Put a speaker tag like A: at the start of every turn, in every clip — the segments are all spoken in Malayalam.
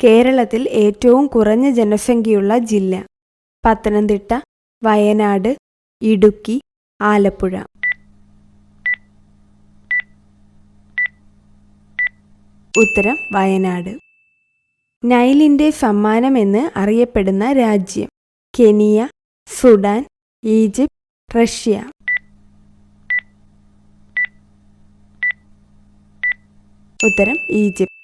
A: കേരളത്തിൽ ഏറ്റവും കുറഞ്ഞ ജനസംഖ്യയുള്ള ജില്ല? പത്തനംതിട്ട, വയനാട്, ഇടുക്കി, ആലപ്പുഴ. ഉത്തരം വയനാട്. നൈലിൻ്റെ സമ്മാനമെന്ന് അറിയപ്പെടുന്ന രാജ്യം? Kenya, Sudan, Egypt, Russia. ഉത്തരം ഈജിപ്ത്.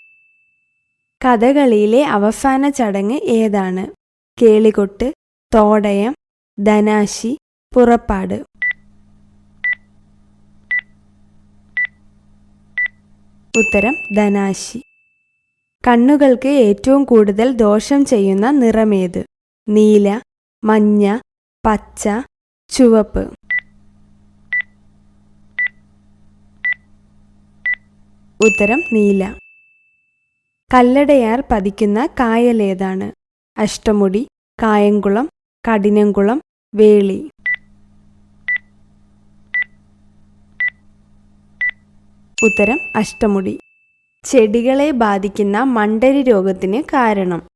A: കഥകളിയിലെ അവസാന ചടങ്ങ് ഏതാണ്? കേളികൊട്ട്, തോടയം, ധനാശി, പുറപ്പാട്. ഉത്തരം ധനാശി. കണ്ണുകൾക്ക് ഏറ്റവും കൂടുതൽ ദോഷം ചെയ്യുന്ന നിറമേത്? നീല, മഞ്ഞ, പച്ച, ചുവപ്പ്. ഉത്തരം നീല. കല്ലടയാർ പതിക്കുന്ന കായലേതാണ്? അഷ്ടമുടി, കായംകുളം, കഠിനംകുളം, വേളി. ഉത്തരം അഷ്ടമുടി. ചെടികളെ ബാധിക്കുന്ന മണ്ടരി രോഗത്തിന് കാരണം?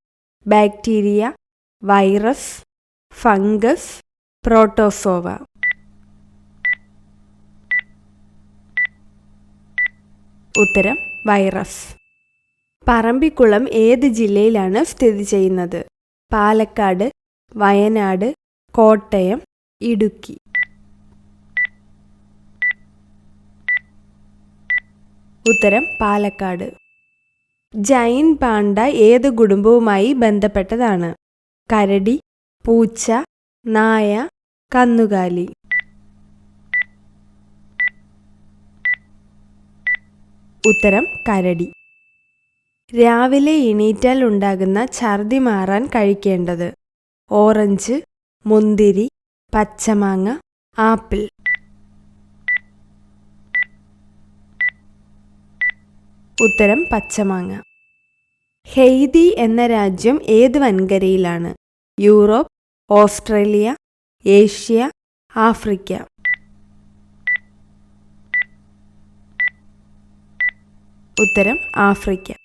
A: Bacteria, virus, fungus, protozoa. ഉത്തരം വൈറസ്. പറമ്പിക്കുളം ഏത് ജില്ലയിലാണ് സ്ഥിതി ചെയ്യുന്നത്? പാലക്കാട്, വയനാട്, കോട്ടയം, ഇടുക്കി. ഉത്തരം പാലക്കാട്. ജൈൻ പാണ്ട ഏത് കുടുംബവുമായി ബന്ധപ്പെട്ടതാണ്? കരടി, പൂച്ച, നായ, കന്നുകാലി. ഉത്തരം കരടി. രാവിലെ എണീറ്റാൽ ഉണ്ടാകുന്ന ഛർദി മാറാൻ കഴിക്കേണ്ടത്? ഓറഞ്ച്, മുന്തിരി, പച്ചമാങ്ങ, ആപ്പിൾ. ഉത്തരം പച്ചമാങ്ങ. ഹെയ്തി എന്ന രാജ്യം ഏത് വൻകരയിലാണ്? Europe, Australia, Asia, Africa. ഉത്തരം ആഫ്രിക്ക.